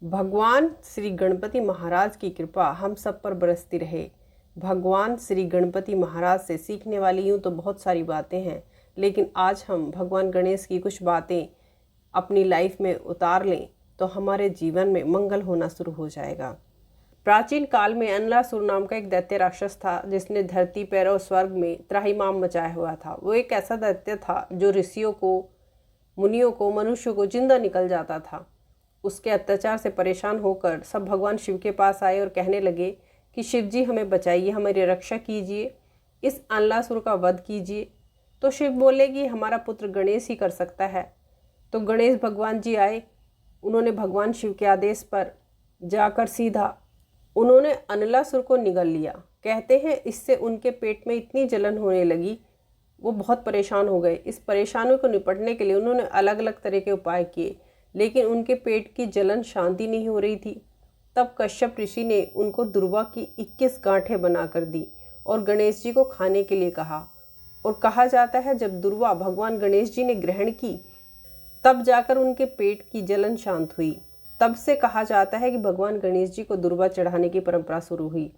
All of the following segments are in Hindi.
भगवान श्री गणपति महाराज की कृपा हम सब पर बरसती रहे। भगवान श्री गणपति महाराज से सीखने वाली यूँ तो बहुत सारी बातें हैं, लेकिन आज हम भगवान गणेश की कुछ बातें अपनी लाइफ में उतार लें तो हमारे जीवन में मंगल होना शुरू हो जाएगा। प्राचीन काल में अनलासुर नाम का एक दैत्य राक्षस था, जिसने धरती पर और स्वर्ग में त्राहिमाम मचाया हुआ था। वो एक ऐसा दैत्य था जो ऋषियों को, मुनियों को, मनुष्यों को जिंदा निकल जाता था। उसके अत्याचार से परेशान होकर सब भगवान शिव के पास आए और कहने लगे कि शिव जी हमें बचाइए, हमारी रक्षा कीजिए, इस अनलासुर का वध कीजिए। तो शिव बोले कि हमारा पुत्र गणेश ही कर सकता है। तो गणेश भगवान जी आए। उन्होंने भगवान शिव के आदेश पर जाकर सीधा उन्होंने अनलासुर को निगल लिया। कहते हैं इससे उनके पेट में इतनी जलन होने लगी, वो बहुत परेशान हो गए। इस परेशानी को निपटने के लिए उन्होंने अलग अलग तरह के उपाय किए, लेकिन उनके पेट की जलन शांति नहीं हो रही थी। तब कश्यप ऋषि ने उनको दुर्वा की 21 गांठें बनाकर दी और गणेश जी को खाने के लिए कहा। और कहा जाता है जब दुर्वा भगवान गणेश जी ने ग्रहण की तब जाकर उनके पेट की जलन शांत हुई। तब से कहा जाता है कि भगवान गणेश जी को दुर्वा चढ़ाने की परंपरा शुरू हुई।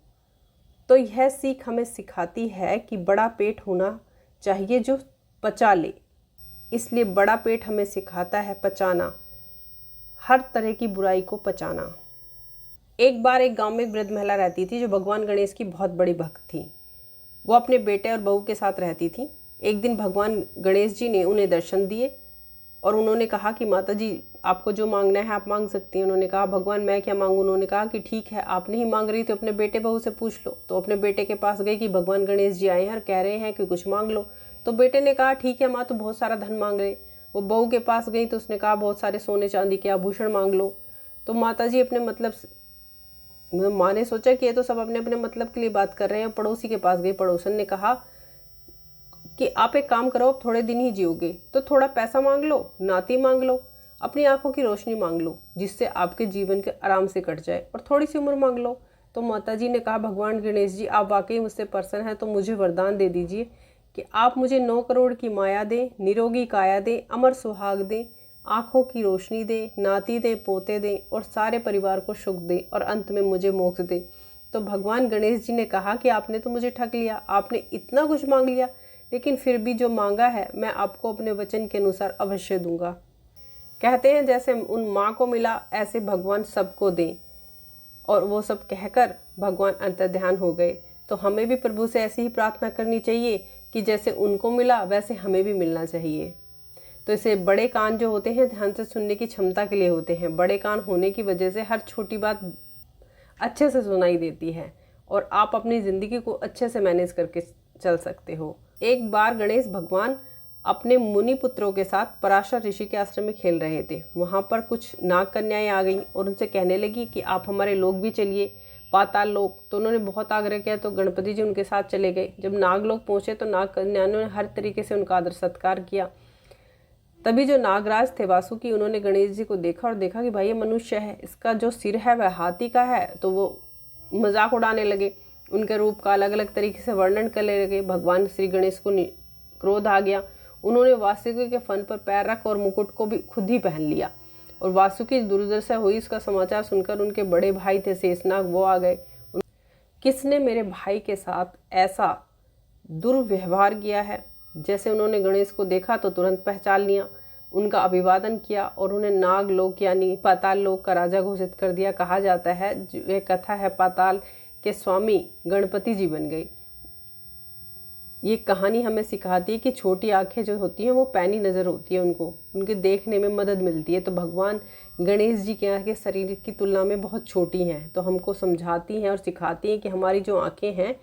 तो यह सीख हमें सिखाती है कि बड़ा पेट होना चाहिए जो पचा ले। इसलिए बड़ा पेट हमें सिखाता है पचाना, हर तरह की बुराई को पचाना। एक बार एक गांव में एक वृद्ध महिला रहती थी जो भगवान गणेश की बहुत बड़ी भक्त थी। वो अपने बेटे और बहू के साथ रहती थी। एक दिन भगवान गणेश जी ने उन्हें दर्शन दिए और उन्होंने कहा कि माता जी आपको जो मांगना है आप मांग सकती हैं। उन्होंने कहा भगवान मैं क्या मांगूं? उन्होंने कहा कि ठीक है, आप नहीं मांग रही तो अपने बेटे बहू से पूछ लो। तो अपने बेटे के पास गई कि भगवान गणेश जी आए हैं और कह रहे हैं कि कुछ मांग लो। तो बेटे ने कहा ठीक है माँ, तो बहुत सारा धन मांग रहे। वो बहू के पास गई तो उसने कहा बहुत सारे सोने चांदी के आभूषण मांग लो। तो माता जी अपने माँ ने सोचा कि ये तो सब अपने अपने मतलब के लिए बात कर रहे हैं। पड़ोसी के पास गई। पड़ोसन ने कहा कि आप एक काम करो, आप थोड़े दिन ही जियोगे तो थोड़ा पैसा मांग लो, नाती मांग लो, अपनी आंखों की रोशनी मांग लो, जिससे आपके जीवन के आराम से कट जाए, और थोड़ी सी उम्र मांग लो। तो माता जी ने कहा भगवान गणेश जी आप वाकई मुझसे प्रसन्न हैं, तो मुझे वरदान दे दीजिए कि आप मुझे 9 करोड़ की माया दें, निरोगी काया दें, अमर सुहाग दें, आंखों की रोशनी दें, नाती दें, पोते दें और सारे परिवार को सुख दें और अंत में मुझे मोक्ष दें। तो भगवान गणेश जी ने कहा कि आपने तो मुझे ठग लिया, आपने इतना कुछ मांग लिया, लेकिन फिर भी जो मांगा है मैं आपको अपने वचन के अनुसार अवश्य दूंगा। कहते हैं जैसे उन माँ को मिला ऐसे भगवान सबको दें। और वो सब कहकर भगवान अंतर्ध्यान हो गए। तो हमें भी प्रभु से ऐसी ही प्रार्थना करनी चाहिए कि जैसे उनको मिला वैसे हमें भी मिलना चाहिए। तो इसे बड़े कान जो होते हैं ध्यान से सुनने की क्षमता के लिए होते हैं। बड़े कान होने की वजह से हर छोटी बात अच्छे से सुनाई देती है और आप अपनी ज़िंदगी को अच्छे से मैनेज करके चल सकते हो। एक बार गणेश भगवान अपने मुनि पुत्रों के साथ पराशर ऋषि के आश्रम में खेल रहे थे। वहाँ पर कुछ नाग कन्याएं आ गईं और उनसे कहने लगी कि आप हमारे लोग भी चलिए, पाताल लोक। तो उन्होंने बहुत आग्रह किया तो गणपति जी उनके साथ चले गए। जब नाग लोग पहुँचे तो नाग कन्याओं ने हर तरीके से उनका आदर सत्कार किया। तभी जो नागराज थे वासुकी, उन्होंने गणेश जी को देखा और देखा कि भाई ये मनुष्य है, इसका जो सिर है वह हाथी का है। तो वो मजाक उड़ाने लगे, उनके रूप का अलग अलग तरीके से वर्णन करने लगे। भगवान श्री गणेश को क्रोध आ गया। उन्होंने वासुकी के फन पर पैर रख और मुकुट को भी खुद ही पहन लिया। और वासुकी दुर्दशा हुई इसका समाचार सुनकर उनके बड़े भाई थे शेषनाग, वो आ गए। किसने मेरे भाई के साथ ऐसा दुर्व्यवहार किया है? जैसे उन्होंने गणेश को देखा तो तुरंत पहचान लिया, उनका अभिवादन किया और उन्हें नाग लोक यानी पाताल लोक का राजा घोषित कर दिया। कहा जाता है ये कथा है पाताल के स्वामी गणपति जी बन गई। ये कहानी हमें सिखाती है कि छोटी आंखें जो होती हैं वो पैनी नज़र होती है, उनको उनके देखने में मदद मिलती है। तो भगवान गणेश जी की आंखें शरीर की तुलना में बहुत छोटी हैं, तो हमको समझाती हैं और सिखाती हैं कि हमारी जो आंखें हैं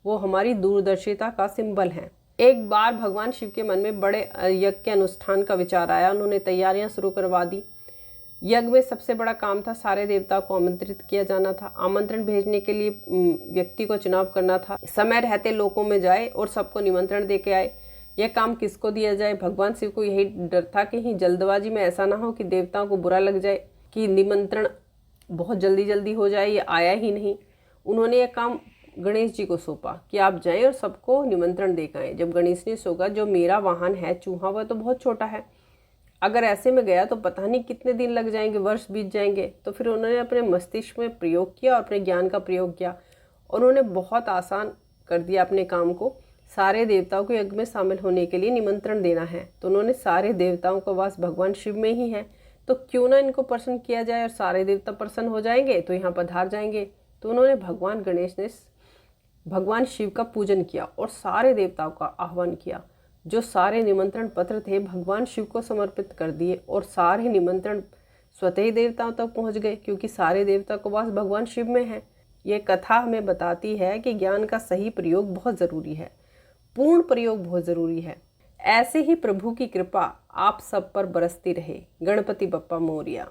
वो हमारी दूरदर्शिता का सिंबल हैं। एक बार भगवान शिव के मन में बड़े यज्ञ के अनुष्ठान का विचार आया। उन्होंने तैयारियां शुरू करवा दी। यज्ञ में सबसे बड़ा काम था सारे देवताओं को आमंत्रित किया जाना था। आमंत्रण भेजने के लिए व्यक्ति को चुनाव करना था। समय रहते लोकों में जाए और सबको निमंत्रण दे के आए। यह काम किसको दिया जाए? भगवान शिव को यही डर था कि जल्दबाजी में ऐसा ना हो कि देवताओं को बुरा लग जाए कि निमंत्रण बहुत जल्दी जल्दी हो जाए, ये आया ही नहीं। उन्होंने यह काम गणेश जी को सौंपा कि आप जाएं और सबको निमंत्रण दे के आएं। जब गणेश ने सोचा जो मेरा वाहन है चूहा, वह तो बहुत छोटा है, अगर ऐसे में गया तो पता नहीं कितने दिन लग जाएंगे, वर्ष बीत जाएंगे। तो फिर उन्होंने अपने मस्तिष्क में प्रयोग किया और अपने ज्ञान का प्रयोग किया। उन्होंने बहुत आसान कर दिया अपने काम को। सारे देवताओं को यज्ञ में शामिल होने के लिए निमंत्रण देना है, तो उन्होंने सारे देवताओं का वास भगवान शिव में ही है, तो क्यों ना इनको प्रसन्न किया जाए और सारे देवता प्रसन्न हो जाएंगे तो यहाँ पधार जाएंगे। तो उन्होंने भगवान गणेश ने भगवान शिव का पूजन किया और सारे देवताओं का आह्वान किया। जो सारे निमंत्रण पत्र थे भगवान शिव को समर्पित कर दिए और सारे निमंत्रण स्वतः ही देवताओं तक पहुँच गए, क्योंकि सारे देवता का वास भगवान शिव में है। ये कथा हमें बताती है कि ज्ञान का सही प्रयोग बहुत ज़रूरी है, पूर्ण प्रयोग बहुत ज़रूरी है। ऐसे ही प्रभु की कृपा आप सब पर बरसती रहे। गणपति बप्पा मोरिया।